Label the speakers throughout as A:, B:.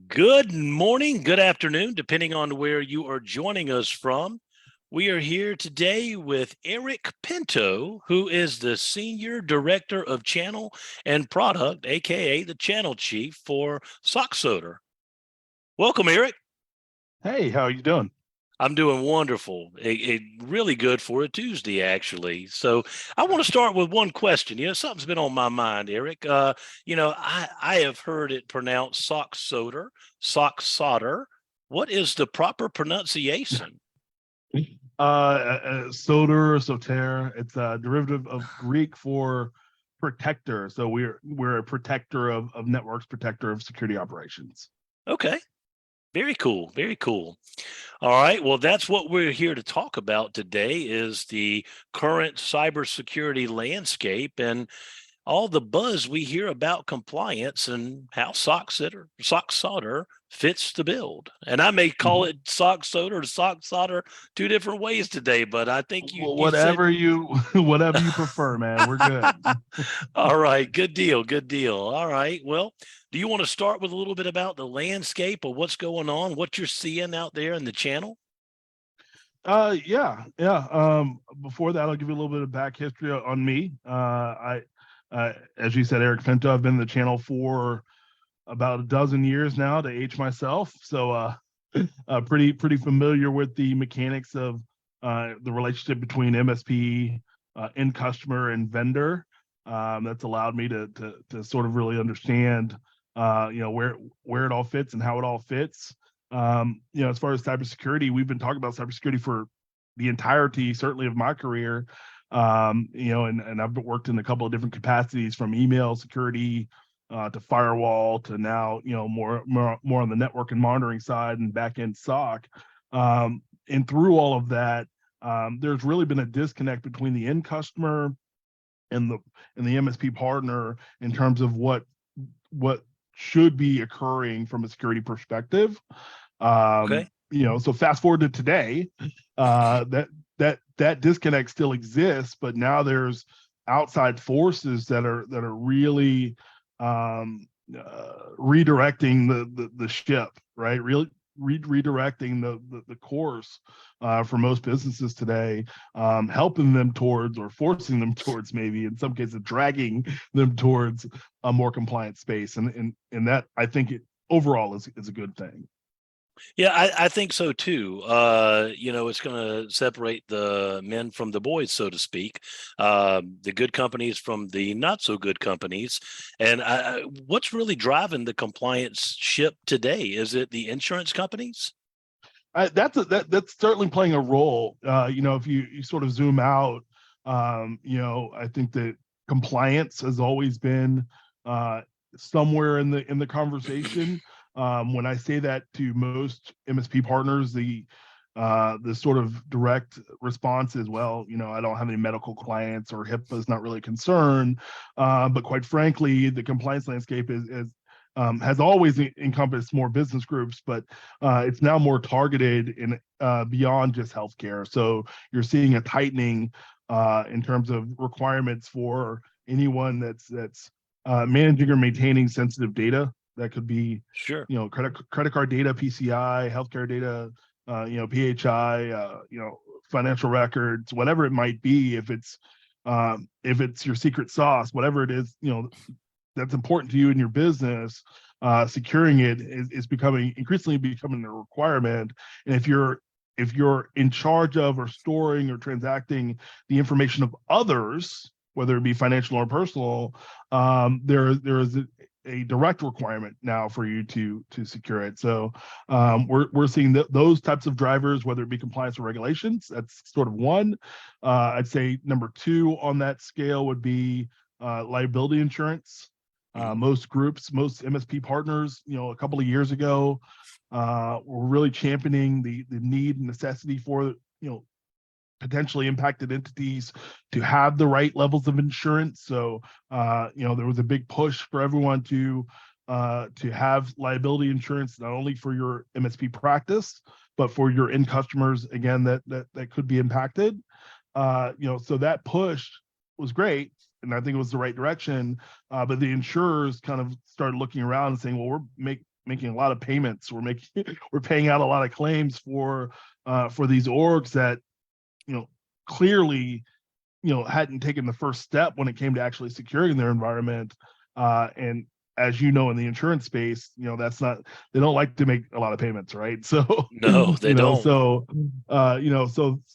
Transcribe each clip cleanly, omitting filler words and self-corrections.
A: Good morning, good afternoon, depending on where you are joining us from. We are here today with Eric Pinto, who is the Senior Director of Channel and Product, aka the Channel Chief for SOCSoter. Welcome, Eric.
B: Hey, how are you doing?
A: I'm doing wonderful. Really good for a Tuesday, actually. So I want to start with one question. Something's been on my mind, Eric. I have heard it pronounced SOCSoter, SOCSoter. What is the proper pronunciation?
B: Soter. It's a derivative of Greek for protector. So we're a protector of networks, protector of security operations.
A: Okay. Very cool. Very cool. All right. Well, that's what we're here to talk about today is the current cybersecurity landscape and all the buzz we hear about compliance and how SOCSoter fits the build. And I may call
B: Mhm.
A: it SOCSoter or SOCSoter two different ways today, but I think you said
B: Whatever you whatever you prefer, man. We're good.
A: all right, good deal, good deal. All right. Well, do you want to start with a little bit about the landscape of what's going on, what you're seeing out there in the channel?
B: Yeah. Before that, I'll give you a little bit of back history on me. As you said, Eric Pinto. I've been in the channel for about a dozen years now to age myself. So pretty familiar with the mechanics of the relationship between MSP, end customer, and vendor. That's allowed me to sort of really understand where it all fits and how it all fits. As far as cybersecurity, we've been talking about cybersecurity for the entirety, certainly of my career. And I've worked in a couple of different capacities from email security to firewall to now, more on the network and monitoring side and back end SOC. And through all of that, there's really been a disconnect between the end customer and the MSP partner in terms of what should be occurring from a security perspective.
A: Okay.
B: So fast forward to today, that disconnect still exists, but now there's outside forces that are really redirecting the ship, right? Really redirecting the course for most businesses today, helping them towards or forcing them towards, maybe in some cases dragging them towards a more compliant space, and that I think overall is a good thing.
A: Yeah, I think so too. It's going to separate the men from the boys, so to speak, the good companies from the not so good companies. And what's really driving the compliance ship today? Is it the insurance companies?
B: That's certainly playing a role. If you sort of zoom out, I think that compliance has always been somewhere in the conversation. When I say that to most MSP partners, the sort of direct response is, well, I don't have any medical clients or HIPAA is not really a concern. But quite frankly, the compliance landscape has always encompassed more business groups, but it's now more targeted in beyond just healthcare. So you're seeing a tightening in terms of requirements for anyone that's managing or maintaining sensitive data. That could be,
A: Sure.
B: credit card data, PCI, healthcare data, PHI, financial records, whatever it might be. If it's your secret sauce, whatever it is, that's important to you in your business, securing it is increasingly becoming a requirement. And if you're in charge of or storing or transacting the information of others, whether it be financial or personal, there is a direct requirement now for you to secure it. So we're seeing those types of drivers, whether it be compliance or regulations. That's sort of one. I'd say number two on that scale would be liability insurance. Most MSP partners, a couple of years ago, were really championing the need and necessity for, potentially impacted entities to have the right levels of insurance. So, there was a big push for everyone to have liability insurance, not only for your MSP practice, but for your end customers, again, that could be impacted. So that push was great, and I think it was the right direction. But the insurers kind of started looking around and saying, well, we're making a lot of payments. We're paying out a lot of claims for these orgs that, clearly, hadn't taken the first step when it came to actually securing their environment. And as you know, in the insurance space, they don't like to make a lot of payments, right? So,
A: No, they don't.
B: so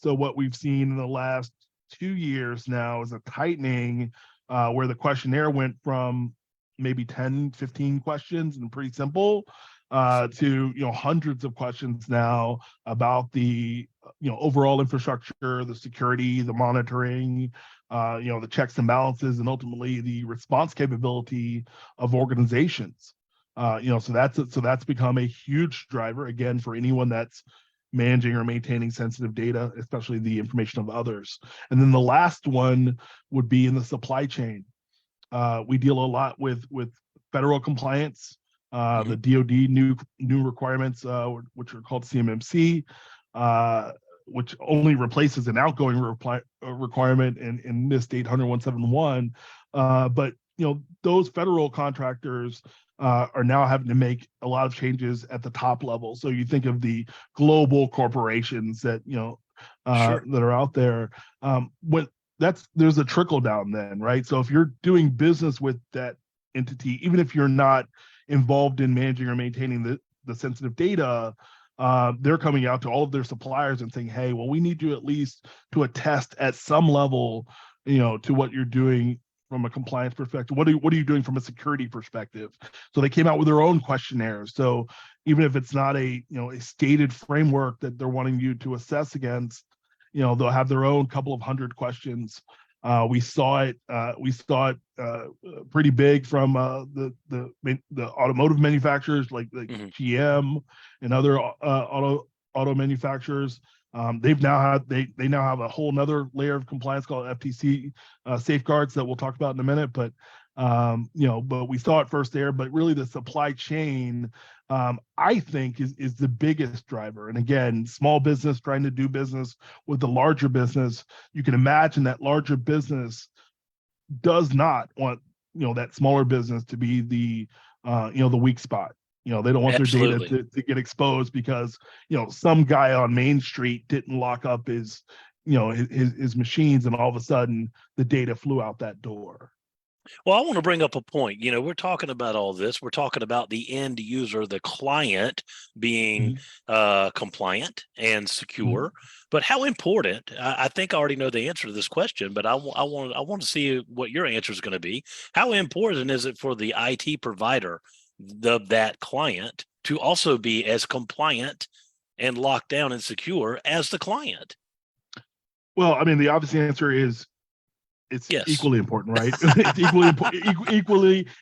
B: what we've seen in the last 2 years now is a tightening, where the questionnaire went from maybe 10, 15 questions and pretty simple, to hundreds of questions now about the overall infrastructure, the security, the monitoring, the checks and balances, and ultimately the response capability of organizations. So that's become a huge driver again for anyone that's managing or maintaining sensitive data, especially the information of others. And then the last one would be in the supply chain. We deal a lot with federal compliance, the DoD new requirements, which are called CMMC, which only replaces an outgoing requirement in NIST 800-171. But those federal contractors are now having to make a lot of changes at the top level. So you think of the global corporations that
A: Sure.
B: that are out there. There's a trickle down then, right? So if you're doing business with that entity, even if you're not involved in managing or maintaining the sensitive data, they're coming out to all of their suppliers and saying, hey, well, we need you at least to attest at some level, to what you're doing from a compliance perspective. What are you doing from a security perspective? So they came out with their own questionnaires. So even if it's not a stated framework that they're wanting you to assess against, they'll have their own couple of hundred questions. We saw it pretty big from the automotive manufacturers like GM and other auto manufacturers. They now have a whole nother layer of compliance called FTC safeguards that we'll talk about in a minute. But but we saw it first there. But really, the supply chain, I think, is the biggest driver. And again, small business trying to do business with the larger business. You can imagine that larger business does not want that smaller business to be the weak spot. They don't want
A: Absolutely.
B: their data to get exposed because some guy on Main Street didn't lock up his machines, and all of a sudden the data flew out that door.
A: Well, I want to bring up a point. We're talking about all this. We're talking about the end user, the client being compliant and secure. But how important? I think I already know the answer to this question, but I want to see what your answer is going to be. How important is it for the IT provider of that client to also be as compliant and locked down and secure as the client?
B: Well, I mean, the obvious answer is it's
A: Yes.
B: equally important, right? It's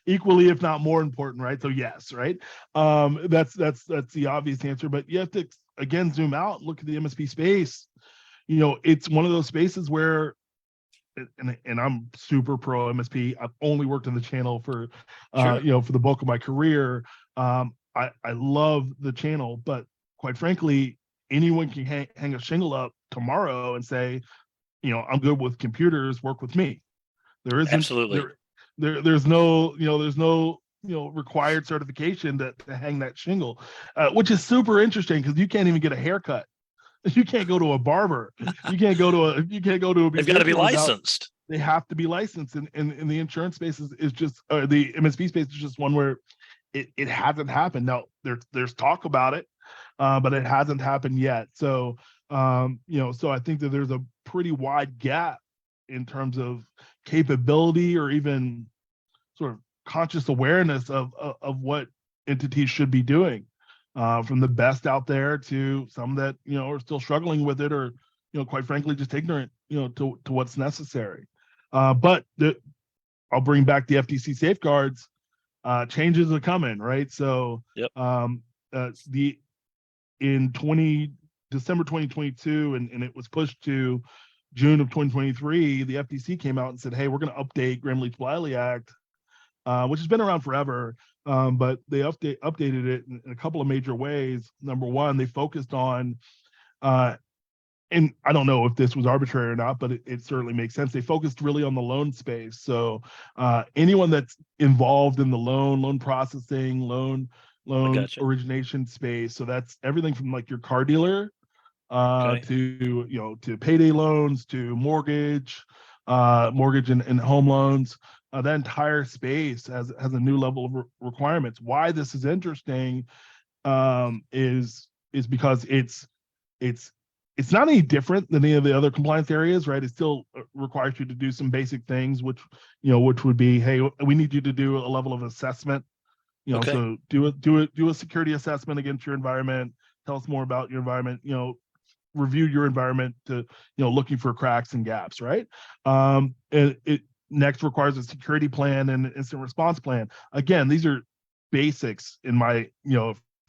B: equally, if not more important, right? So yes, right. That's the obvious answer, but you have to again zoom out, look at the MSP space. It's one of those spaces where, and I'm super pro MSP. I've only worked in the channel for,
A: Sure.
B: for the bulk of my career. I love the channel, but quite frankly, anyone can hang a shingle up tomorrow and say, I'm good with computers, work with me. There isn't
A: Absolutely.
B: there's no required certification to hang that shingle, which is super interesting because you can't even get a haircut. You can't go to a barber. You can't go to a
A: They've got to be
B: beautician without.
A: licensed.
B: They have to be licensed, and the insurance space is just the MSP space is just one where it hasn't happened. Now there's talk about it, but it hasn't happened yet. So so I think that there's a pretty wide gap in terms of capability or even sort of conscious awareness of what entities should be doing, from the best out there to some that are still struggling with it, or quite frankly just ignorant to what's necessary. But I'll bring back the FTC safeguards. Changes are coming, right? So
A: Yep.
B: In December 2022, and it was pushed to June of 2023, the FTC came out and said, hey, we're going to update Gramm-Leach-Bliley Act, which has been around forever, but they updated it in a couple of major ways. Number one, they focused on, and I don't know if this was arbitrary or not, but it certainly makes sense. They focused really on the loan space. So anyone that's involved in the loan processing, loan
A: I
B: loan
A: gotcha.
B: origination space. So that's everything from like your car dealer
A: Okay.
B: to to payday loans to mortgage and home loans. That entire space has a new level of requirements. Why this is interesting is because it's it's not any different than any of the other compliance areas, right? It still requires you to do some basic things, which would be, hey, we need you to do a level of assessment.
A: Okay.
B: So do a security assessment against your environment. Tell us more about your environment. Review your environment to looking for cracks and gaps, right? And it next requires a security plan and an instant response plan. Again, these are basics in my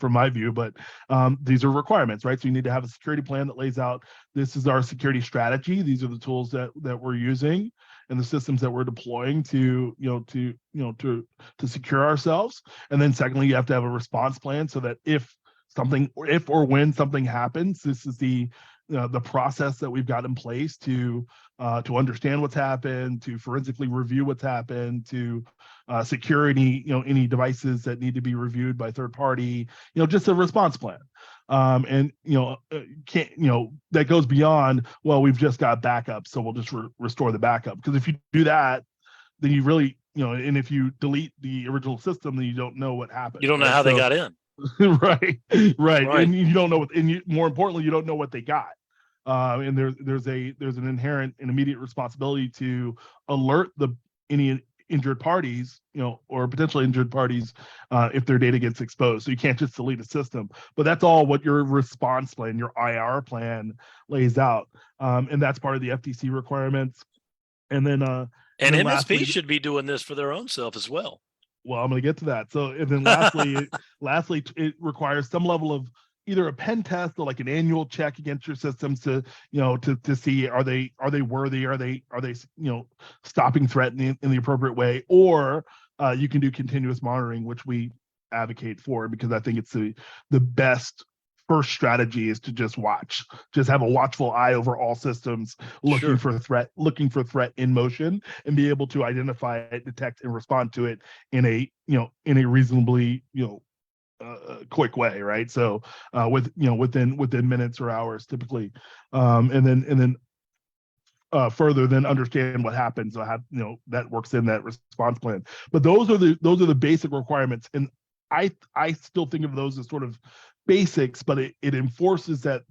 B: from my view, but these are requirements, right? So you need to have a security plan that lays out this is our security strategy. These are the tools that we're using and the systems that we're deploying to secure ourselves. And then secondly, you have to have a response plan so that if or when something happens, this is the process that we've got in place to understand what's happened, to forensically review what's happened, to secure any devices that need to be reviewed by third party. Just a response plan. And can't that goes beyond, well, we've just got backup, so we'll just restore the backup. Because if you do that, then you really and if you delete the original system, then you don't know what happened,
A: You don't know
B: right?
A: how they
B: So
A: got in.
B: right, right,
A: Right.
B: and you don't know what, and more importantly, you don't know what they got. And there's an inherent and immediate responsibility to alert any injured parties, or potentially injured parties, if their data gets exposed. So you can't just delete a system, but that's all what your response plan, your IR plan, lays out, and that's part of the FTC requirements. And then
A: And MSP
B: lastly,
A: should be doing this for their own self as well.
B: well, I'm going to get to that. So, and then lastly, it requires some level of either a pen test or like an annual check against your systems to, to see are they worthy, are they stopping threat in the appropriate way, or you can do continuous monitoring, which we advocate for because I think it's the best first strategy is to just have a watchful eye over all systems, looking
A: Sure.
B: for threat in motion, and be able to identify it, detect, and respond to it in a reasonably quick way, right? So within minutes or hours typically, and then further then understand what happens, that works in that response plan. But those are the basic requirements, and I still think of those as sort of basics, but it enforces that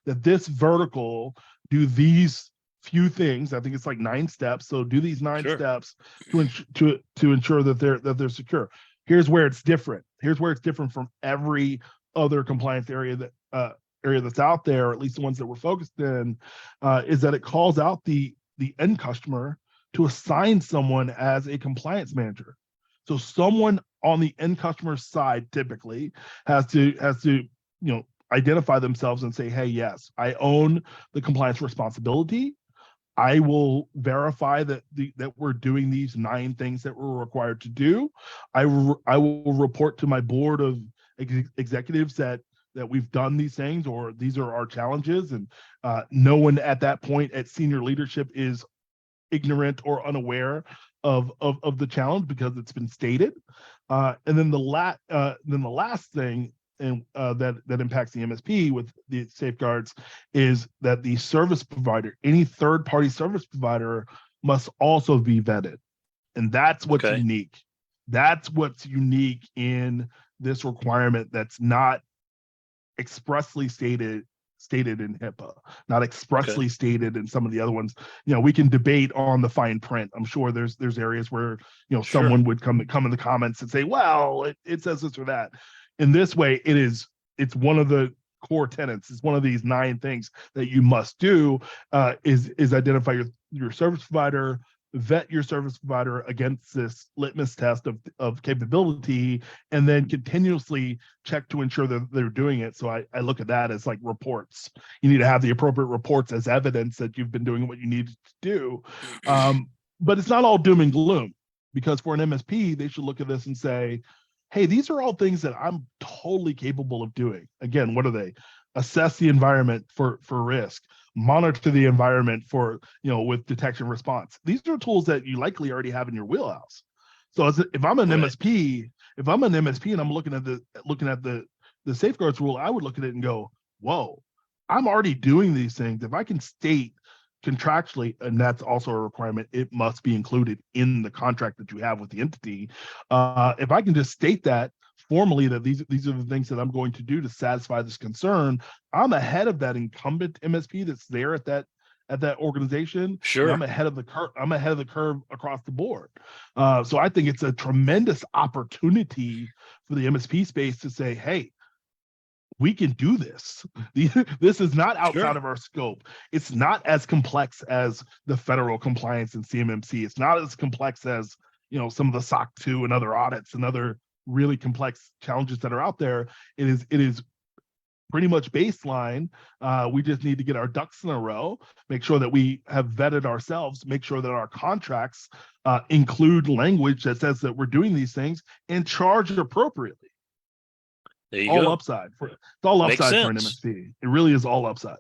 B: this vertical do these few things. I think it's like 9 steps. So do these 9
A: Sure.
B: steps to ensure that they're secure. Here's where it's different. Here's where it's different from every other compliance area that's out there, or at least the ones that we're focused in, is that it calls out the end customer to assign someone as a compliance manager. So someone on the end customer side typically has to identify themselves and say, hey, yes, I own the compliance responsibility. I will verify that we're doing these 9 things that we're required to do. I will report to my board of executives that we've done these things, or these are our challenges, and no one at that point at senior leadership is ignorant or unaware of the challenge because it's been stated. And then the last thing, and that impacts the MSP with the safeguards, is that the service provider, any third party service provider, must also be vetted, and that's what's
A: Okay.
B: unique. That's what's unique in this requirement. That's not expressly stated in HIPAA, not expressly
A: Okay.
B: stated in some of the other ones. We can debate on the fine print. I'm sure there's areas where
A: Sure.
B: someone would come in the comments and say, well, it says this or that. In this way, it's one of the core tenets. It's one of these 9 things that you must do, is identify your service provider, vet your service provider against this litmus test of capability, and then continuously check to ensure that they're doing it. So I look at that as like reports. You need to have the appropriate reports as evidence that you've been doing what you need to do. But it's not all doom and gloom, because for an MSP, they should look at this and say, hey, these are all things that I'm totally capable of doing. Again, what are they? Assess the environment for risk, monitor the environment for, with detection response. These are tools that you likely already have in your wheelhouse. So if I'm an
A: Right.
B: MSP if I'm an MSP and I'm looking at the safeguards rule, I would look at it and go, whoa, I'm already doing these things. If I can state contractually, and that's also a requirement, it must be included in the contract that you have with the entity. If I can just state that formally, that these are the things that I'm going to do to satisfy this concern, I'm ahead of that incumbent MSP that's there at that organization.
A: Sure.
B: I'm ahead of the curve. I'm ahead of the curve across the board. So I think it's a tremendous opportunity for the MSP space to say, hey, we can do this. This is not outside
A: Sure.
B: of our scope. It's not as complex as the federal compliance and CMMC. It's not as complex as, some of the SOC 2 and other audits and other really complex challenges that are out there. It is pretty much baseline. We just need to get our ducks in a row, make sure that we have vetted ourselves, make sure that our contracts include language that says that we're doing these things, and charge appropriately.
A: There you
B: All
A: go.
B: upside. It's all
A: Makes
B: upside for an
A: sense.
B: MSP. It really is all upside.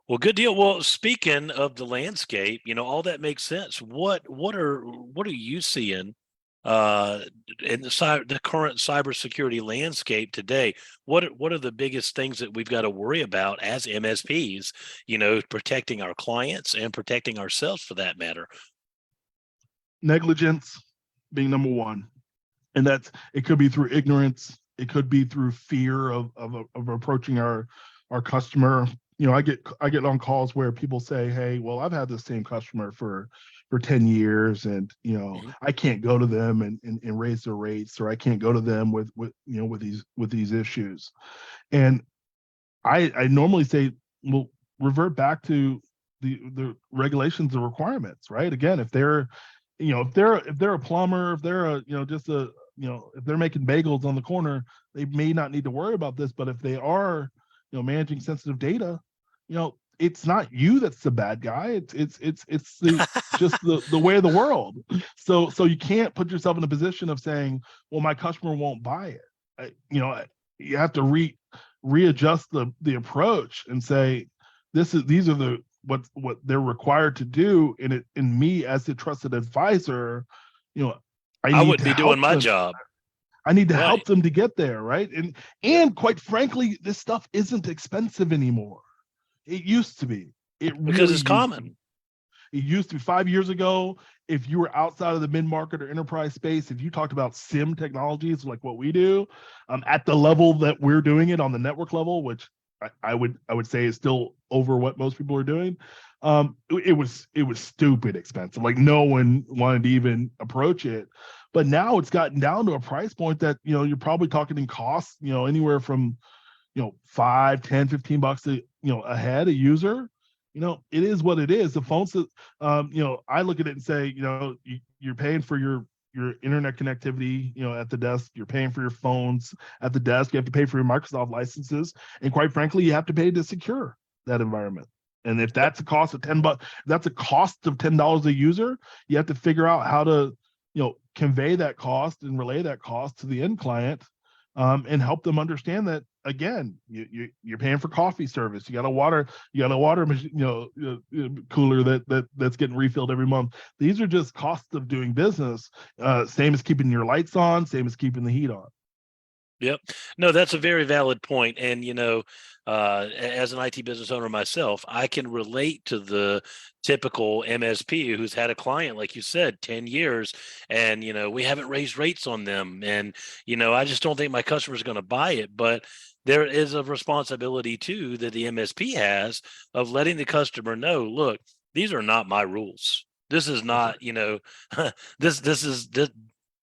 A: Well, good deal. Well, speaking of the landscape, all that makes sense. What are you seeing in the current cybersecurity landscape today? What are the biggest things that we've got to worry about as MSPs? Protecting our clients and protecting ourselves, for that matter.
B: Negligence being number one, and it could be through ignorance. It could be through fear of approaching our customer. I get on calls where people say, hey, well, I've had the same customer for 10 years, and I can't go to them and raise their rates, or I can't go to them with these issues. And I normally say, well, revert back to the regulations and requirements, right? Again, if they're a plumber, if they're if they're making bagels on the corner, they may not need to worry about this. But if they are, managing sensitive data, it's not you that's the bad guy. It's just the way of the world. So you can't put yourself in a position of saying, well, my customer won't buy it. You have to readjust the approach and say, these are what they're required to do. In me as the trusted advisor,
A: I wouldn't be doing my job.
B: I need to help them to get there, right? And quite frankly, this stuff isn't expensive anymore. It used to be.
A: Because it's common.
B: It used to be 5 years ago. If you were outside of the mid-market or enterprise space, if you talked about SIM technologies like what we do, at the level that we're doing it on the network level, which I would say is still over what most people are doing, it was stupid expensive. Like, no one wanted to even approach it. But now it's gotten down to a price point that you're probably talking in costs, anywhere from $5, $10, $15 a head, a user. It is what it is. The phones that I look at it and say, you're paying for your internet connectivity, at the desk. You're paying for your phones at the desk. You have to pay for your Microsoft licenses, and quite frankly, you have to pay to secure that environment. And if that's a cost of $10, that's a cost of $10 a user. You have to figure out how to convey that cost and relay that cost to the end client, and help them understand that, again, you're paying for coffee service. You got a water cooler that's getting refilled every month. These are just costs of doing business. Same as keeping your lights on, same as keeping the heat on.
A: Yep. No, that's a very valid point. And, as an IT business owner myself, I can relate to the typical MSP who's had a client, like you said, 10 years, and, we haven't raised rates on them. And, I just don't think my customer's going to buy it. But there is a responsibility too that the MSP has of letting the customer know, look, these are not my rules. This is not,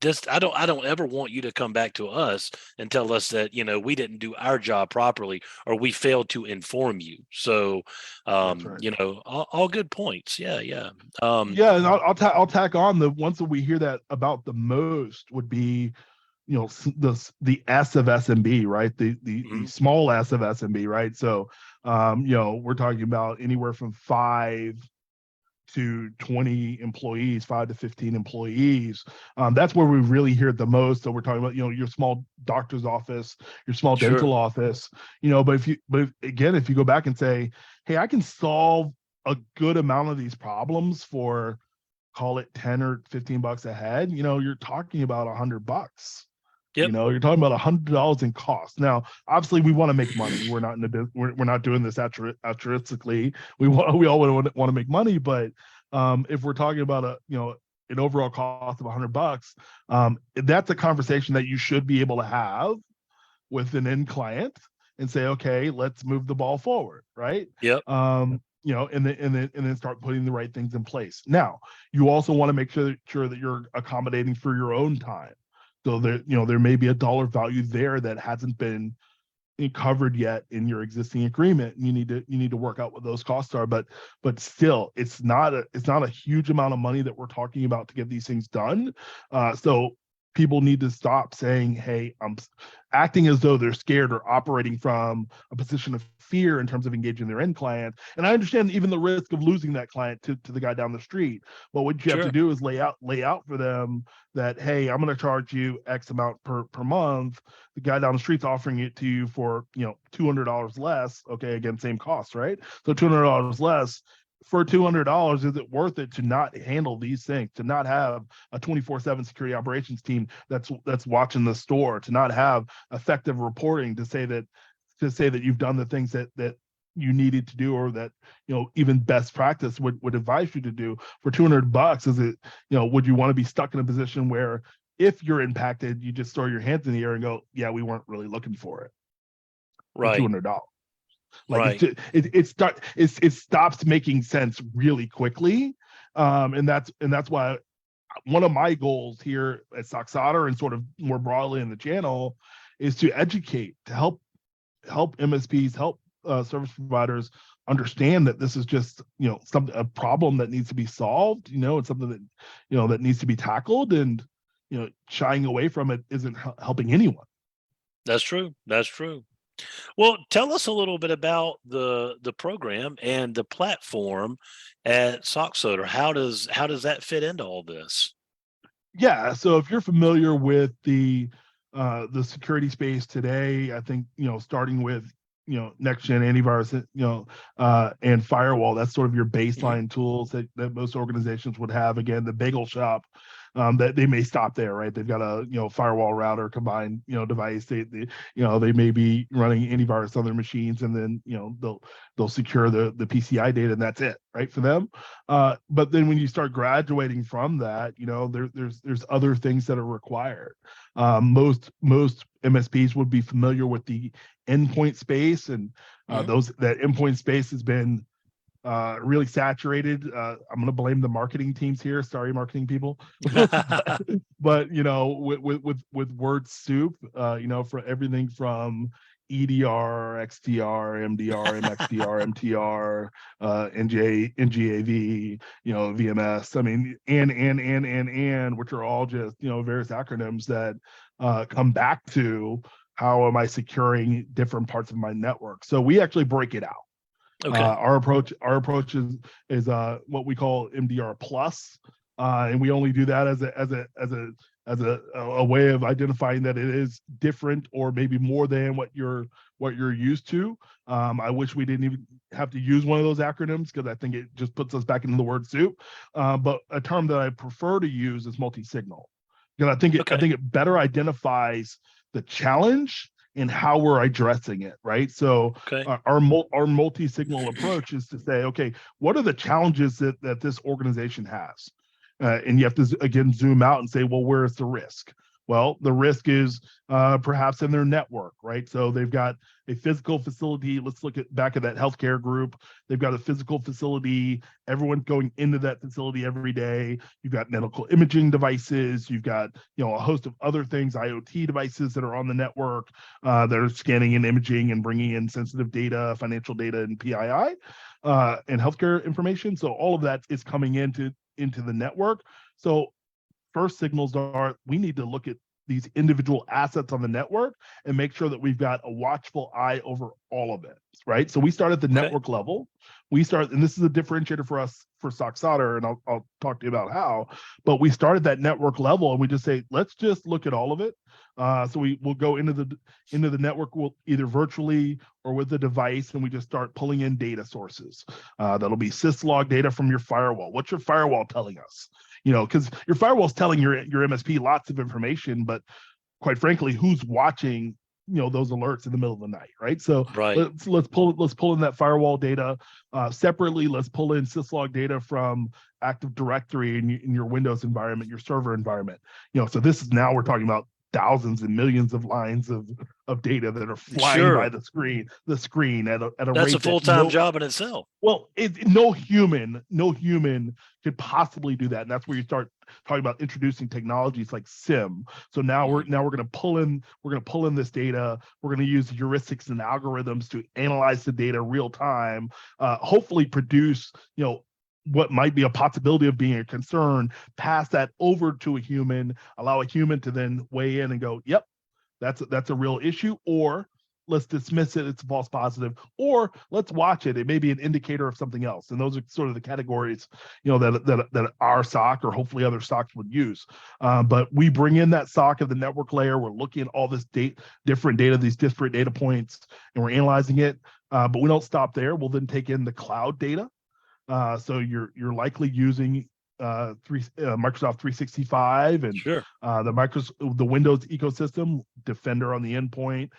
A: this I don't ever want you to come back to us and tell us that we didn't do our job properly, or we failed to inform you. So
B: That's right.
A: all good points. Yeah.
B: And I'll tack on, the ones that we hear that about the most would be the S of SMB, right? The small S of SMB, right? So we're talking about anywhere from 5 to 20 employees, 5 to 15 employees. That's where we really hear it the most. So we're talking about your small doctor's office, your small dental office. But if you go back and say, hey, I can solve a good amount of these problems for call it 10 or 15 bucks a head, you're talking about $100.
A: Yep.
B: You're talking about $100 in cost. Now, obviously, we want to make money. We're not in the we're not doing this altruistically. We all want to make money, but if we're talking about an overall cost of $100, that's a conversation that you should be able to have with an end client and say, okay, let's move the ball forward, right?
A: Yep.
B: And then start putting the right things in place. Now, you also want to make sure that you're accommodating for your own time. So there may be a dollar value there that hasn't been covered yet in your existing agreement, and you need to work out what those costs are. But still, it's not a huge amount of money that we're talking about to get these things done. So people need to stop saying, hey, I'm acting as though they're scared or operating from a position of fear in terms of engaging their end client. And I understand even the risk of losing that client to the guy down the street. But what you have to do is lay out for them that, hey, I'm going to charge you X amount per month. The guy down the street's offering it to you for, $200 less. Okay, again, same cost, right? So $200 less. For $200, is it worth it to not handle these things, to not have a 24/7 security operations team that's watching the store, to not have effective reporting to say that you've done the things that you needed to do, or that even best practice would advise you to do for $200? Is it, would you want to be stuck in a position where if you're impacted, you just throw your hands in the air and go, yeah, we weren't really looking for it,
A: Right.
B: for $200? Like
A: right.
B: it stops making sense really quickly, and that's why one of my goals here at SOCSoter and sort of more broadly in the channel is to educate, to help MSPs, help service providers understand that this is just a problem that needs to be solved. It's something that that needs to be tackled, and shying away from it isn't helping anyone.
A: That's true. That's true. Well, tell us a little bit about the program and the platform at SOCSoter. How does that fit into all this?
B: Yeah, so if you're familiar with the security space today, I think starting with next gen antivirus, and firewall, that's sort of your baseline tools that most organizations would have. Again, the bagel shop, that they may stop there, right? They've got a firewall, router, combined device. They may be running antivirus on their machines, and then they'll secure the PCI data, and that's it, right, for them. But then when you start graduating from that, there's other things that are required. Most MSPs would be familiar with the endpoint space, and that endpoint space has been really saturated. I'm going to blame the marketing teams here. Sorry, marketing people. but with word soup, for everything from EDR, XDR, MDR, MXDR, MTR, NGAV, VMS. I mean, and which are all just various acronyms that come back to how am I securing different parts of my network. So we actually break it out.
A: Okay.
B: Our approach is what we call MDR plus, and we only do that as a way of identifying that it is different, or maybe more than what you're used to. I wish we didn't even have to use one of those acronyms, because I think it just puts us back into the word soup. But a term that I prefer to use is multi-signal, because I think it better identifies the challenge and how we're addressing it, right? So our multi-signal approach is to say, okay, what are the challenges that this organization has? And you have to, again, zoom out and say, well, where is the risk? Well, the risk is perhaps in their network, right? So they've got a physical facility. Let's look back at that healthcare group. They've got a physical facility. Everyone's going into that facility every day. You've got medical imaging devices. You've got a host of other things, IoT devices that are on the network, that are scanning and imaging and bringing in sensitive data, financial data, and PII, and healthcare information. So all of that is coming into the network. So first signals are, we need to look at these individual assets on the network and make sure that we've got a watchful eye over all of it, right? So we start at the network level. And this is a differentiator for us for SOCSoter, and I'll talk to you about how, but we start at that network level, and we just say, let's just look at all of it. So we will go into the network, we'll either virtually or with the device, and we just start pulling in data sources. That'll be syslog data from your firewall. What's your firewall telling us? Because your firewall's telling your MSP lots of information, but quite frankly, who's watching those alerts in the middle of the night, right? So
A: Right.
B: let's pull in that firewall data separately. Let's pull in syslog data from Active Directory in your Windows environment, your server environment. So this is, now we're talking about thousands and millions of lines of data that are flying by
A: Sure.
B: the screen at a
A: That's a
B: rate that
A: full-time job in itself.
B: well, no human could possibly do that, and that's where you start talking about introducing technologies like SIM. So now we're going to pull in this data. We're going to use heuristics and algorithms to analyze the data real time. Hopefully, produce what might be a possibility of being a concern. Pass that over to a human. Allow a human to then weigh in and go, "Yep, that's a real issue," or let's dismiss it, it's a false positive, or let's watch it, it may be an indicator of something else. And those are sort of the categories that our SOC or hopefully other SOCs would use. But we bring in that SOC of the network layer, we're looking at all this different data, these disparate data points, and we're analyzing it. But we don't stop there. We'll then take in the cloud data. So you're likely using Microsoft 365 and
A: Sure.
B: the Windows ecosystem, Defender on the endpoint,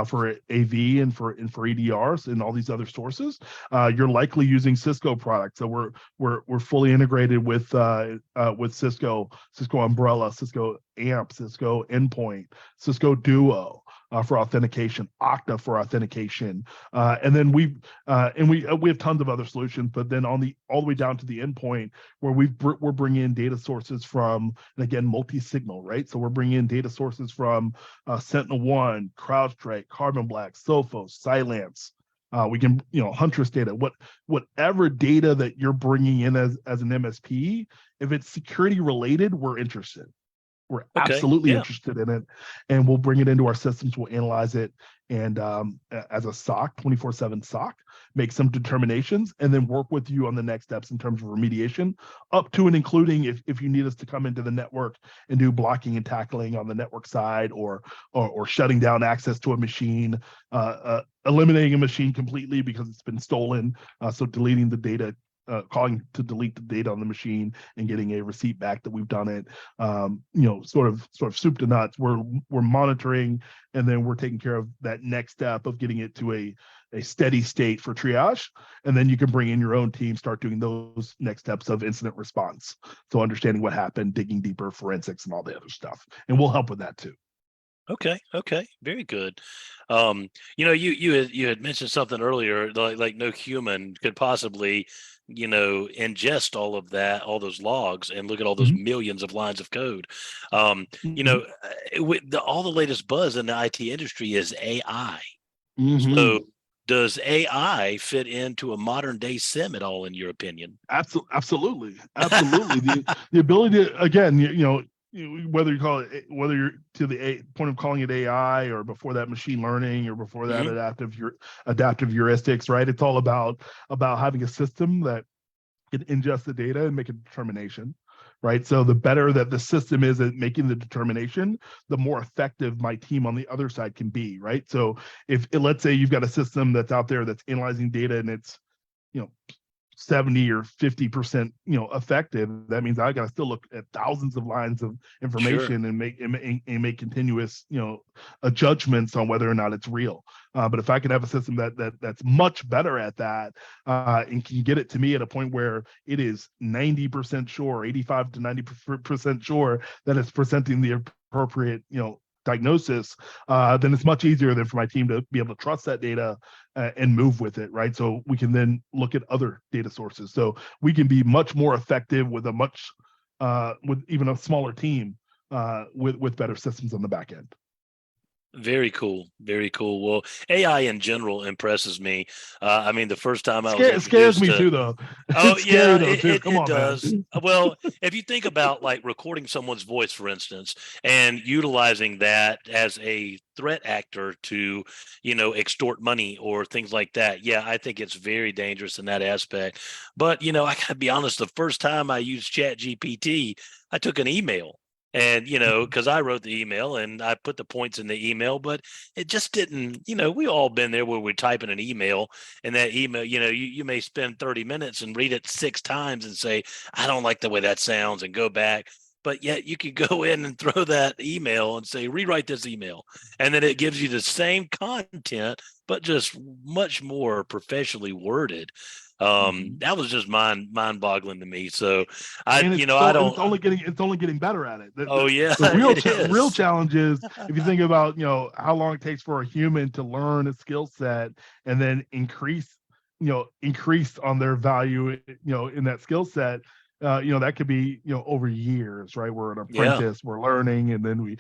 B: for AV and for EDRs and all these other sources. You're likely using Cisco products. So we're fully integrated with Cisco Umbrella, Cisco AMP, Cisco Endpoint, Cisco Duo. For authentication, Okta for authentication, and then we have tons of other solutions. But then all the way down to the endpoint, where we're bringing in data sources from, and again, multi-signal, right? So we're bringing in data sources from SentinelOne, CrowdStrike, Carbon Black, Sophos, Cylance. We can, Huntress data, whatever data that you're bringing in as an MSP, if it's security related, we're interested. We're
A: Okay.
B: absolutely
A: Yeah.
B: interested in it, and we'll bring it into our systems. We'll analyze it, and as a SOC, 24/7 SOC, make some determinations, and then work with you on the next steps in terms of remediation, up to and including if you need us to come into the network and do blocking and tackling on the network side, or shutting down access to a machine, eliminating a machine completely because it's been stolen. So deleting the data. Calling to delete the data on the machine and getting a receipt back that we've done it. Sort of soup to nuts. We're monitoring, and then we're taking care of that next step of getting it to a steady state for triage, and then you can bring in your own team, start doing those next steps of incident response. So understanding what happened, digging deeper, forensics, and all the other stuff, and we'll help with that too.
A: Okay. Okay. Very good. You had mentioned something earlier, like no human could possibly, ingest all of that, all those logs, and look at all those
B: Mhm.
A: millions of lines of code.
B: Mhm.
A: With all the latest buzz in the IT industry is AI. So
B: Mhm.
A: does AI fit into a modern day SIM at all, in your opinion?
B: Absolutely. The ability to, again, whether you call it, whether you're to the point of calling it AI, or before that machine learning, or before that
A: Hmm.
B: adaptive heuristics, right? It's all about having a system that can ingest the data and make a determination, right? So the better that the system is at making the determination, the more effective my team on the other side can be, right? So if, let's say you've got a system that's out there that's analyzing data, and it's, you know 70 or 50% effective, that means I got to still look at thousands of lines of
A: Sure.
B: information and make continuous judgments on whether or not it's real. But if I could have a system that's much better at that, and can get it to me at a point where it is 90% sure, 85 to 90% sure that it's presenting the appropriate diagnosis, then it's much easier than for my team to be able to trust that data, and move with it, right? So we can then look at other data sources. So we can be much more effective with with even a smaller team, with better systems on the back end.
A: Very cool. Very cool. Well, AI in general impresses me. I mean, the first time I was
B: Scares
A: introduced
B: me
A: to,
B: too, though.
A: oh
B: It's scary
A: yeah,
B: though too. Come
A: it
B: on, man.
A: does. Well, if you think about like recording someone's voice, for instance, and utilizing that as a threat actor to, extort money or things like that, yeah, I think it's very dangerous in that aspect. But I gotta be honest, the first time I used Chat GPT, I took an email. And, because I wrote the email and I put the points in the email, but it just didn't, we all been there where we're typing an email, and that email, you may spend 30 minutes and read it 6 times and say, I don't like the way that sounds, and go back. But yet you could go in and throw that email and say, rewrite this email. And then it gives you the same content, but just much more professionally worded. That was just mind boggling to me. So
B: And it's
A: I
B: still, and
A: don't.
B: it's only getting better at it.
A: Oh yeah,
B: The real
A: it is.
B: real challenge is if you think about how long it takes for a human to learn a skill set and then increase on their value in that skill set. That could be over years, right? We're an
A: Yeah.
B: apprentice, we're learning, and then we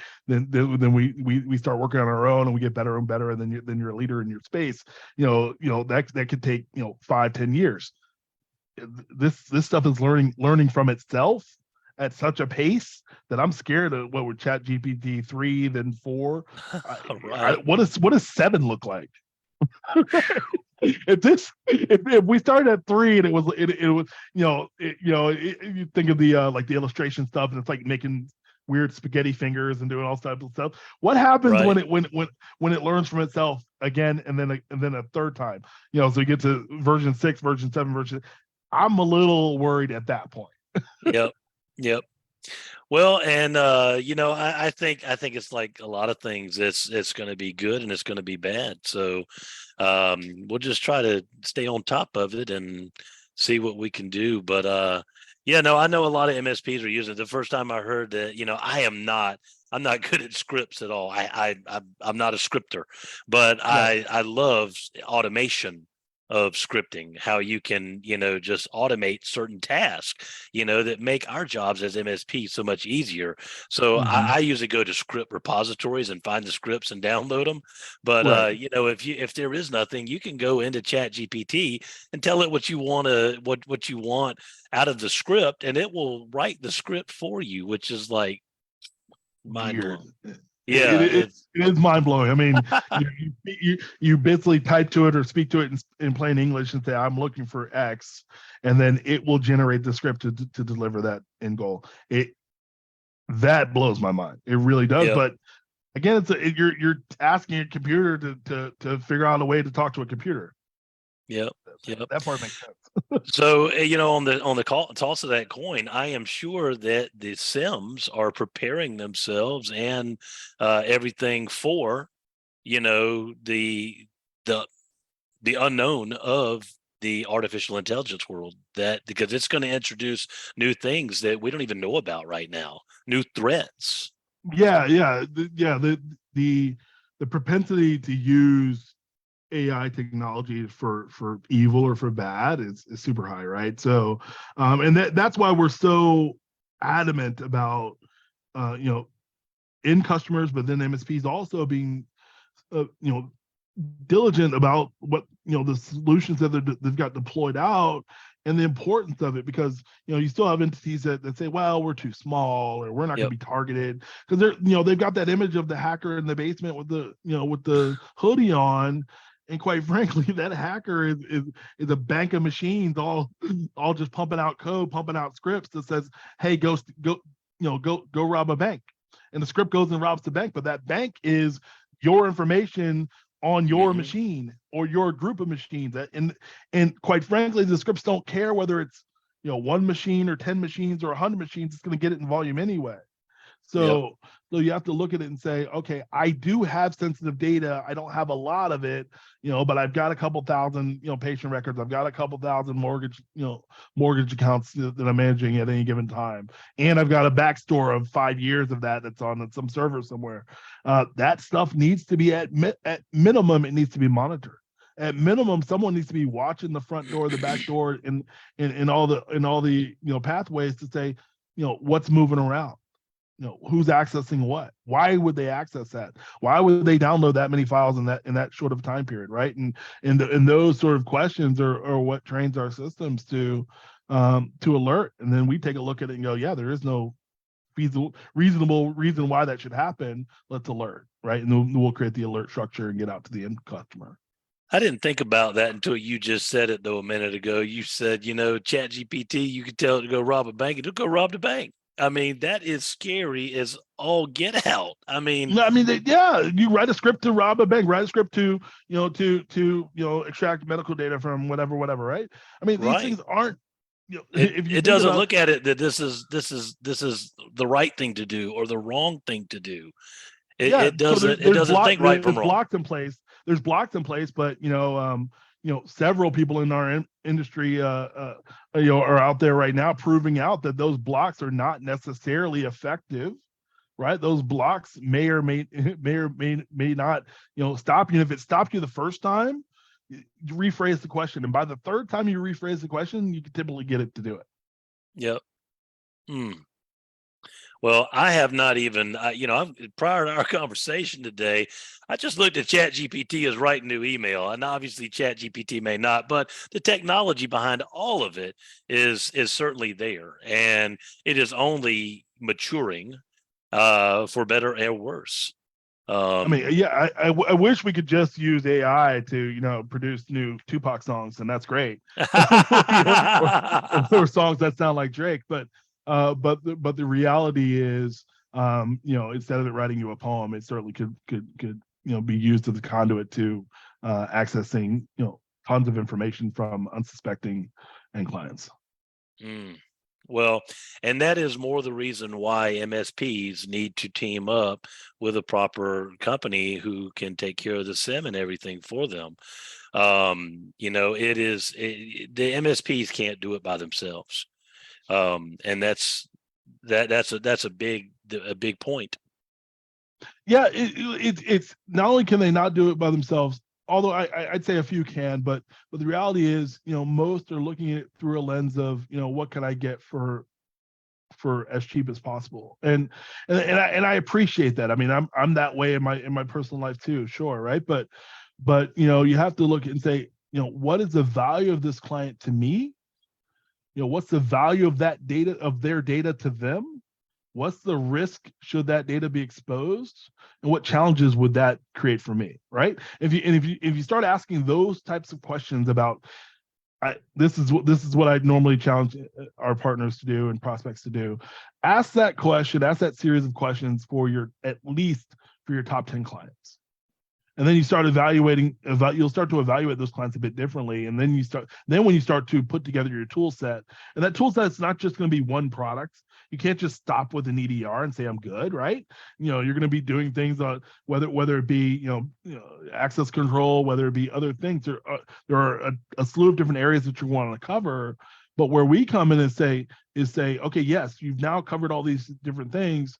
B: start working on our own, and we get better and better, and then you're a leader in your space. That could take 5-10 years. This stuff is learning from itself at such a pace that I'm scared of what would Chat GPT 3, then 4.
A: Right.
B: What does 7 look like? If we started at 3 and it was you think of the like the illustration stuff, and it's like making weird spaghetti fingers and doing all types of stuff. What happens
A: Right.
B: when it learns from itself again and then a third time? So you get to version 6, version 7, version. I'm a little worried at that point.
A: Yep. Yep. Well, and I think it's like a lot of things. It's going to be good and it's going to be bad. So we'll just try to stay on top of it and see what we can do. But yeah, no, I know a lot of MSPs are using it. The first time I heard that, I'm not good at scripts at all. I'm not a scripter, but
B: Right.
A: I love automation of scripting, how you can, just automate certain tasks, that make our jobs as MSP so much easier. So
B: Mm-hmm.
A: I usually go to script repositories and find the scripts and download them. But
B: Right.
A: if there is nothing, you can go into Chat GPT and tell it what you want to what you want out of the script, and it will write the script for you, which is like mind
B: Weird.
A: blowing.
B: It,
A: Yeah,
B: it, it is mind blowing. I mean, you basically type to it or speak to it in plain English and say, "I'm looking for X," and then it will generate the script to deliver that end goal. That blows my mind. It really does.
A: yeah,
B: But again, you're asking a computer to figure out a way to talk to a computer.
A: yeah, yeah.
B: That part makes sense.
A: So, on the toss of that coin, I am sure that the Sims are preparing themselves and everything for, the the unknown of the artificial intelligence world, that because it's going to introduce new things that we don't even know about right now, new threats.
B: The propensity to use AI technology for evil or for bad is super high, right? So, and that's why we're so adamant about end customers, but then MSPs also being diligent about what the solutions that they've got deployed out and the importance of it, because you still have entities that say, well, we're too small or we're not going
A: Yep.
B: to be targeted, because they've got that image of the hacker in the basement with the hoodie on, and quite frankly that hacker is a bank of machines all just pumping out code, pumping out scripts that says, hey, go rob a bank, and the script goes and robs the bank, but that bank is your information on your
A: Hmm.
B: machine or your group of machines. And quite frankly, the scripts don't care whether it's one machine or 10 machines or 100 machines. It's going to get it in volume anyway.
A: Yep.
B: So you have to look at it and say, okay, I do have sensitive data. I don't have a lot of it, but I've got a couple thousand, patient records. I've got a couple thousand mortgage accounts that I'm managing at any given time. And I've got a backstore of 5 years of that's on some server somewhere. That stuff needs to be at minimum, it needs to be monitored. At minimum, someone needs to be watching the front door, the back door, and all the pathways to say, what's moving around, who's accessing what, why would they access that, why would they download that many files in that short of time period, right? And those sort of questions are what trains our systems to alert, and then we take a look at it and go, yeah, there is no feasible reasonable reason why that should happen. Let's alert, right? And then we'll create the alert structure and get out to the end customer.
A: I didn't think about that until you just said it, though, a minute ago. You said, Chat GPT, you could tell it to go rob a bank, it'll go rob the bank. I mean, that is scary as all get out. I mean,
B: No, I mean, you write a script to rob a bank, write a script to, extract medical data from whatever, right? I mean, these
A: right.
B: things aren't,
A: It
B: if you
A: it
B: think
A: doesn't
B: about,
A: look at it that this is the right thing to do or the wrong thing to do. It
B: yeah,
A: it
B: so
A: doesn't it doesn't think right
B: there's
A: from wrong.
B: blocks in place. There's blocks in place, but several people in our industry, are out there right now proving out that those blocks are not necessarily effective. Right, those blocks may or may not, stop you. And if it stopped you the first time, you rephrase the question, and by the third time you rephrase the question, you can typically get it to do it.
A: Yep. Hmm. Well, I have not even, prior to our conversation today, I just looked at Chat GPT as writing new email, and obviously Chat GPT may not, but the technology behind all of it is certainly there, and it is only maturing, for better and worse.
B: I mean, yeah, I wish we could just use AI to, produce new Tupac songs, and that's great. Or songs that sound like Drake. But the reality is, instead of it writing you a poem, it certainly could be used as a conduit to accessing tons of information from unsuspecting end clients.
A: Mm. Well, and that is more the reason why MSPs need to team up with a proper company who can take care of the SIM and everything for them. The MSPs can't do it by themselves, and that's a big point.
B: Yeah, it's not only can they not do it by themselves, although I'd say a few can, but the reality is, most are looking at it through a lens of, what can I get for as cheap as possible, and I appreciate that. I mean, I'm that way in my personal life too, sure, right? But you have to look and say, what is the value of this client to me? What's the value of that data, of their data to them? What's the risk should that data be exposed, and what challenges would that create for me, right? If you start asking those types of questions about, this is what I normally challenge our partners to do and prospects to do. Ask that question, ask that series of questions at least for your top 10 clients. And then you start you'll start to evaluate those clients a bit differently. And then when you start to put together your tool set, and that tool set is not just going to be one product. You can't just stop with an EDR and say, I'm good, right? You're going to be doing things on whether it be, access control, whether it be other things. There are a slew of different areas that you want to cover. But where we come in and say, okay, yes, you've now covered all these different things.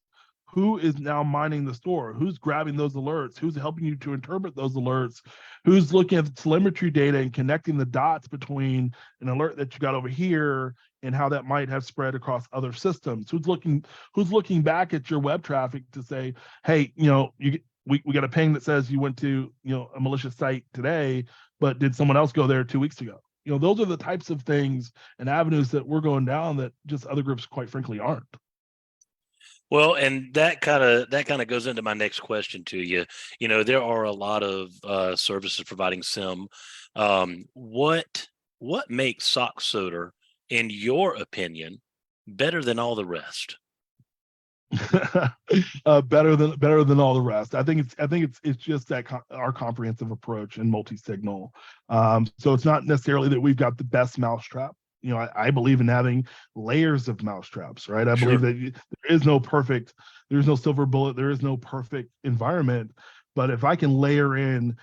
B: Who is now mining the store? Who's grabbing those alerts? Who's helping you to interpret those alerts? Who's looking at the telemetry data and connecting the dots between an alert that you got over here and how that might have spread across other systems? Who's looking back at your web traffic to say, hey, we got a ping that says you went to a malicious site today, but did someone else go there 2 weeks ago? Those are the types of things and avenues that we're going down that just other groups, quite frankly, aren't.
A: Well, and that kind of goes into my next question to you. There are a lot of services providing SIM. What makes SOCSoter, in your opinion, better than all the rest?
B: Better than all the rest. I think it's just that our comprehensive approach and multi-signal. So it's not necessarily that we've got the best mousetrap. I believe in having layers of mousetraps, right? I believe
A: Sure.
B: that there's no silver bullet, there is no perfect environment. But if I can layer in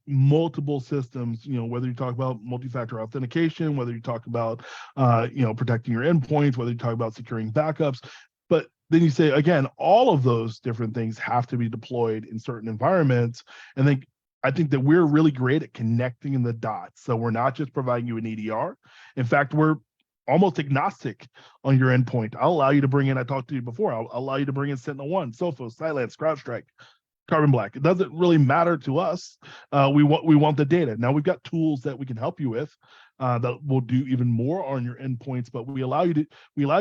B: multiple systems, whether you talk about multi-factor authentication, whether you talk about protecting your endpoints, whether you talk about securing backups, but then you say, again, all of those different things have to be deployed in certain environments. And then I think that we're really great at connecting in the dots. So we're not just providing you an EDR. In fact, we're almost agnostic on your endpoint. I'll allow you to bring in, I talked to you before, I'll allow you to bring in SentinelOne, Sophos, Cylance, CrowdStrike, Carbon Black. It doesn't really matter to us. We want the data. Now we've got tools that we can help you with that will do even more on your endpoints, but we allow you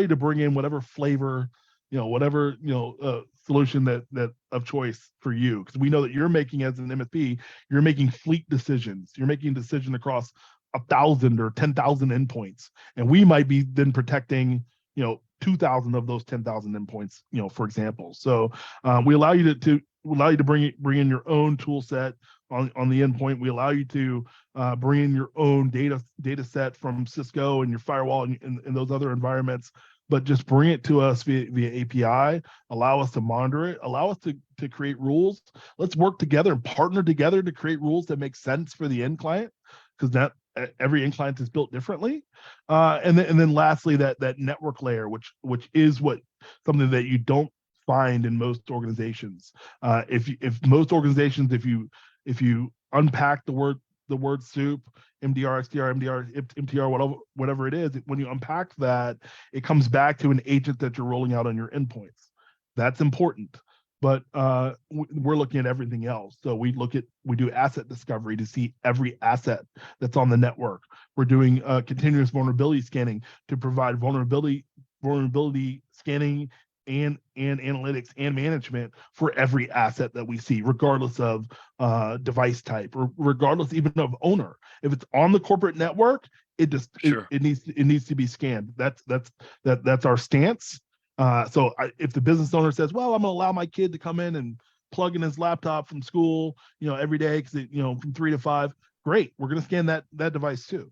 B: to bring in whatever flavor, whatever solution that of choice for you, because we know that you're making, as an MSP, you're making fleet decisions. You're making a decision across 1,000 or 10,000 endpoints, and we might be then protecting 2,000 of those 10,000 endpoints, for example. So we allow you to bring in your own tool set on the endpoint. We allow you to bring in your own data set from Cisco and your firewall and those other environments, but just bring it to us via API, allow us to monitor it, allow us to create rules. Let's work together and partner together to create rules that make sense for the end client, because every end client is built differently. And then lastly, that network layer, which is something that you don't find in most organizations. If most organizations, if you unpack the word soup, MDR, XDR, MTR, whatever it is, when you unpack that, it comes back to an agent that you're rolling out on your endpoints. That's important. But we're looking at everything else. So we do asset discovery to see every asset that's on the network. We're doing continuous vulnerability scanning to provide vulnerability scanning and analytics and management for every asset that we see, regardless of device type or regardless even of owner. If it's on the corporate network, it needs to be scanned. That's our stance. So if the business owner says, well, I'm going to allow my kid to come in and plug in his laptop from school, every day, because from 3 to 5, great. We're going to scan that device too.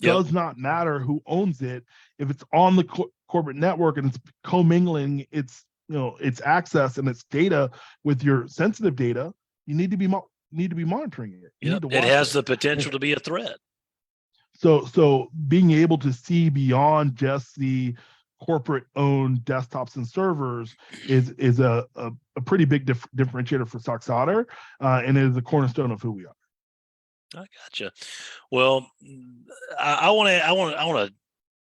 B: Yep. Does not matter who owns it. If it's on the corporate network and it's commingling its access and its data with your sensitive data, you need to be monitoring it.
A: Yep. It has the potential to be a threat.
B: So being able to see beyond just the corporate owned desktops and servers is a pretty big differentiator for SOCSoter, and it is the cornerstone of who we are.
A: I gotcha. Well, I want to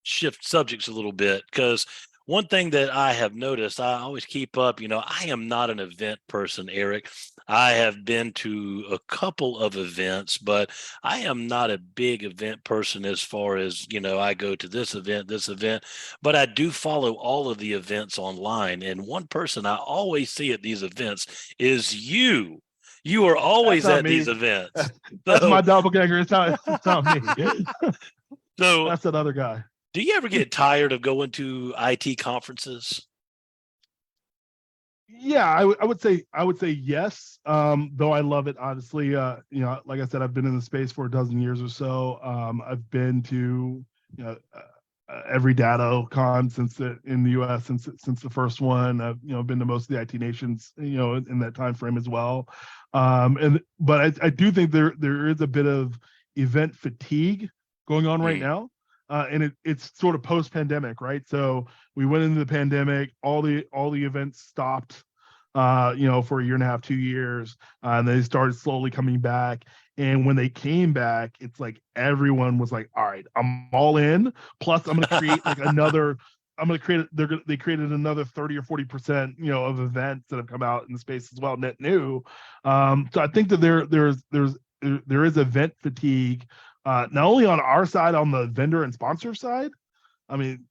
A: shift subjects a little bit, because one thing that I have noticed, I always keep up, I am not an event person, Eric. I have been to a couple of events, but I am not a big event person as far as, I go to this event, but I do follow all of the events online. And one person I always see at these events is you. You are always at these events.
B: That's my doppelganger. It's not me.
A: So
B: that's another guy.
A: Do you ever get tired of going to IT conferences?
B: Yeah, I would say yes. Though I love it, honestly. Like I said, I've been in the space for a dozen years or so. I've been to every data con in the U.S. since the first one. I've been to most of the IT nations in that time frame as well. But I do think there is a bit of event fatigue going on right now. And it's sort of post-pandemic, right? So we went into the pandemic, all the events stopped, for a year and a half, 2 years, and they started slowly coming back. And when they came back, it's like everyone was like, "All right, I'm all in." Plus, I'm going to create they created another 30 or 40%, of events that have come out in the space as well, net new. So I think that there is event fatigue. Not only on our side, on the vendor and sponsor side. I mean,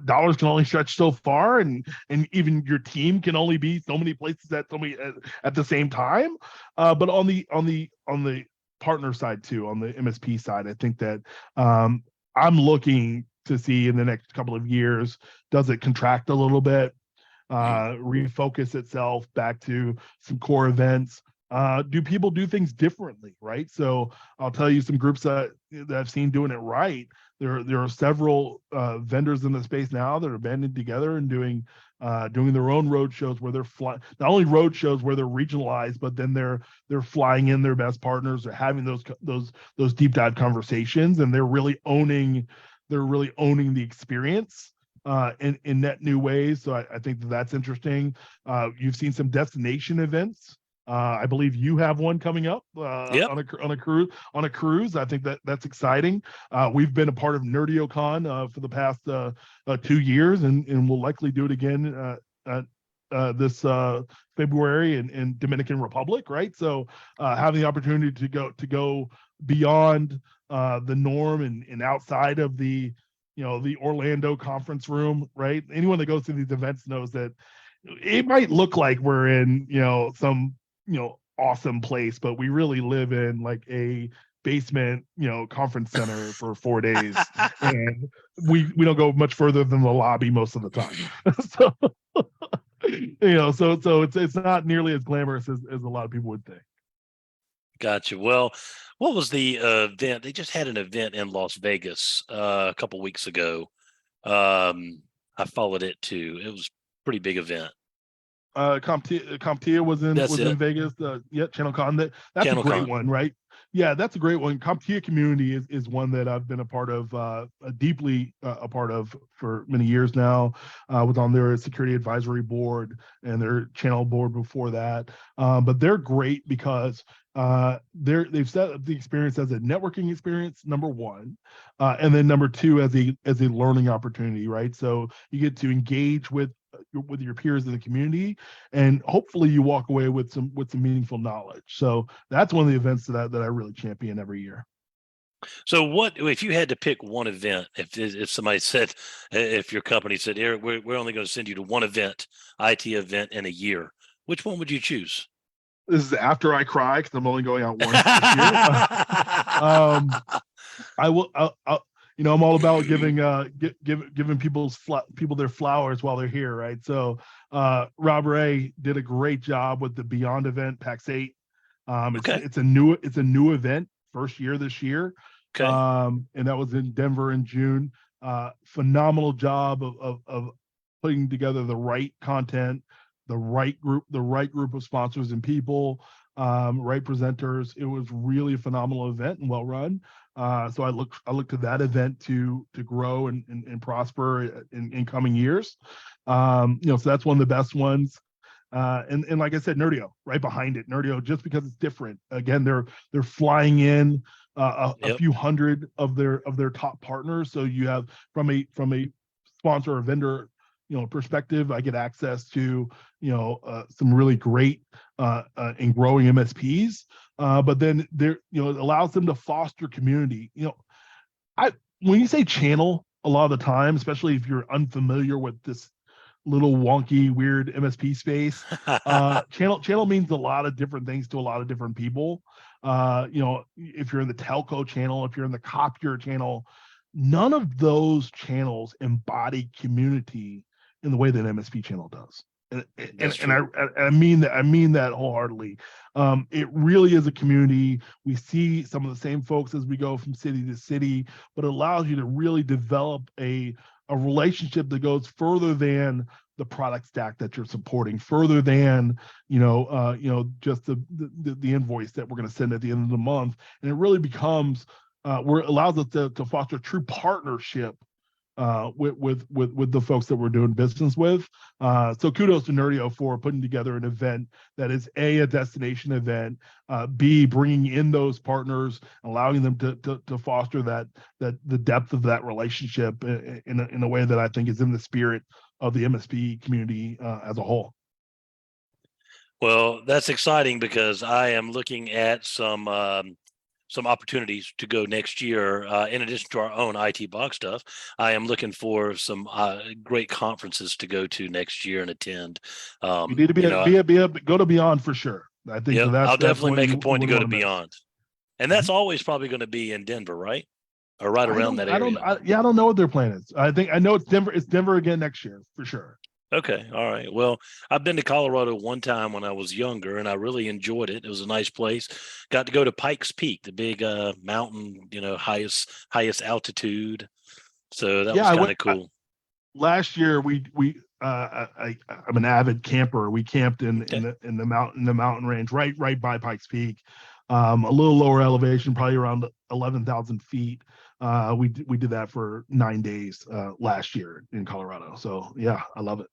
B: dollars can only stretch so far, and even your team can only be so many places at the same time. But on the partner side too, on the MSP side, I think that I'm looking to see in the next couple of years, does it contract a little bit, refocus itself back to some core events? Do people do things differently, right? So I'll tell you some groups that I've seen doing it right. There are several vendors in the space now that are banding together and doing their own road shows where they're flying. Not only road shows where they're regionalized, but then they're flying in their best partners. They're having those deep dive conversations, and they're really owning the experience in net new ways. So I think that's interesting. You've seen some destination events. I believe you have one coming up on a cruise. I think that's exciting. We've been a part of NerdioCon for the past 2 years, and we'll likely do it again this February in Dominican Republic, right? So having the opportunity to go beyond the norm and outside of the Orlando conference room, right? Anyone that goes to these events knows that it might look like we're in some awesome place, but we really live in like a basement, conference center for 4 days, and we don't go much further than the lobby most of the time. So so it's not nearly as glamorous as a lot of people would think.
A: Gotcha. Well, what was the event? They just had an event in Las Vegas a couple weeks ago. I followed it too. It was a pretty big event.
B: CompTIA was
A: That's
B: in
A: it.
B: Vegas. Yeah, ChannelCon. That's a great
A: ChannelCon.
B: one, right? Yeah, that's a great one. CompTIA community is one that I've been a part of, deeply a part of for many years now. Was on their security advisory board and their channel board before that. But they're great because they've set up the experience as a networking experience, number one, and then number two as a learning opportunity, right? So you get to engage with your peers in the community, and hopefully you walk away with some meaningful knowledge. So that's one of the events that I really champion every year.
A: So, what if you had to pick one event? If somebody said, if your company said, Eric, we're only going to send you to one event, IT event in a year, which one would you choose?
B: This is after I cry because I'm only going out once this year. I will. I'm all about giving people their flowers while they're here, right? So Rob Ray did a great job with the Beyond event, PAX 8.
A: Okay.
B: It's a new event, first year this year.
A: Okay.
B: And that was in Denver in June. Phenomenal job of putting together the right content, the right group of sponsors and people, right presenters. It was really a phenomenal event and well run. So I look to that event to grow and prosper in coming years. So that's one of the best ones. And like I said, Nerdio right behind it. Nerdio, just because it's different. Again, they're flying in a few hundred of their top partners. So you have from a sponsor or vendor perspective, I get access to some really great and growing MSPs. But then it allows them to foster community. When you say channel, a lot of the time, especially if you're unfamiliar with this little wonky, weird MSP space, channel means a lot of different things to a lot of different people. If you're in the telco channel, if you're in the copier channel, none of those channels embody community in the way that MSP channel does. And I mean that wholeheartedly. It really is a community. We see some of the same folks as we go from city to city, but it allows you to really develop a relationship that goes further than the product stack that you're supporting, further than just the invoice that we're going to send at the end of the month, and it really becomes where it allows us to foster true partnership with the folks that we're doing business with. So kudos to Nerdio for putting together an event that is a destination event, B, bringing in those partners, allowing them to foster the depth of that relationship in a way that I think is in the spirit of the MSP community as a whole.
A: Well, that's exciting because I am looking at some opportunities to go next year. In addition to our own ITBOG stuff, I am looking for some great conferences to go to next year and attend.
B: You need to go to Beyond for sure. I think
A: I'll definitely make a point to go to
B: miss.
A: Beyond, and that's always probably going to be in Denver, right? Or right around that area.
B: I don't know what their plan is. I know it's Denver. It's Denver again next year for sure.
A: Okay. All right. Well, I've been to Colorado one time when I was younger, and I really enjoyed it. It was a nice place. Got to go to Pikes Peak, the big mountain, highest altitude. So that was kind of cool.
B: Last year, I'm an avid camper. We camped in the mountain range, right by Pikes Peak, a little lower elevation, probably around 11,000 feet. We did that for 9 days last year in Colorado. So yeah, I love it.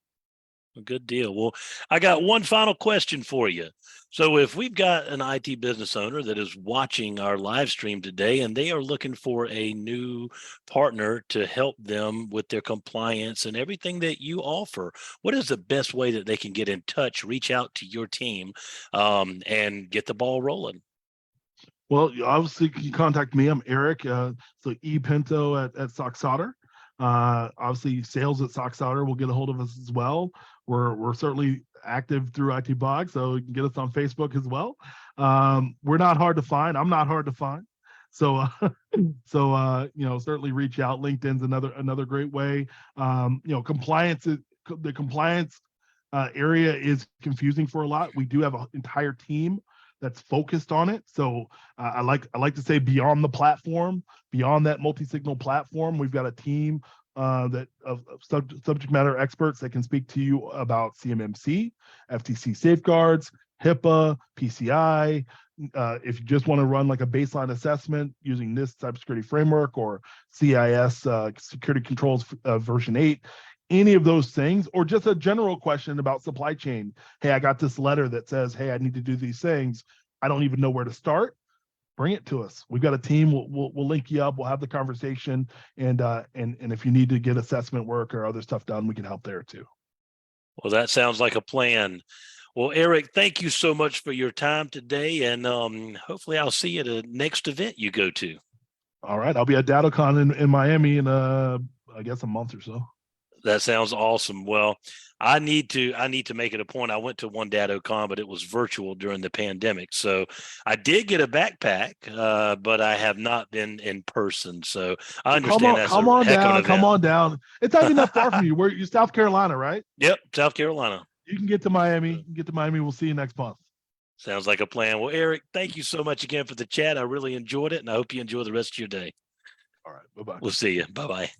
A: Good deal. Well, I got one final question for you. So if we've got an IT business owner that is watching our live stream today and they are looking for a new partner to help them with their compliance and everything that you offer, what is the best way that they can get in touch, reach out to your team, and get the ball rolling?
B: Well, obviously you can contact me. I'm Eric. So Pinto at SOCSoter. Obviously sales at SOCSoter will get a hold of us as well. We're certainly active through ITBOG, so you can get us on Facebook as well. We're not hard to find. I'm not hard to find. Certainly reach out. LinkedIn's another great way. Compliance is the compliance area is confusing for a lot. We do have an entire team that's focused on it. So I like to say beyond the platform, beyond that multi-signal platform, we've got a team that of subject matter experts that can speak to you about CMMC, FTC safeguards, HIPAA, PCI. If you just want to run like a baseline assessment using this cybersecurity framework or CIS security controls version 8, any of those things, or just a general question about supply chain. Hey, I got this letter that says, hey, I need to do these things. I don't even know where to start. Bring it to us. We've got a team. We'll link you up. We'll have the conversation. And if you need to get assessment work or other stuff done, we can help there too.
A: Well, that sounds like a plan. Well, Eric, thank you so much for your time today. And hopefully I'll see you at the next event you go to.
B: All right. I'll be at DataCon in Miami in I guess a month or so.
A: That sounds awesome. Well, I need to make it a point. I went to one DataCon, but it was virtual during the pandemic. So I did get a backpack, but I have not been in person. So I understand that's
B: come
A: a
B: on
A: heck of an
B: down.
A: event.
B: Come on down. It's not even that far from you. Where you South Carolina, right?
A: Yep, South Carolina.
B: You can get to Miami. We'll see you next month.
A: Sounds like a plan. Well, Eric, thank you so much again for the chat. I really enjoyed it, and I hope you enjoy the rest of your day.
B: All right. Bye-bye.
A: We'll see you. Bye-bye.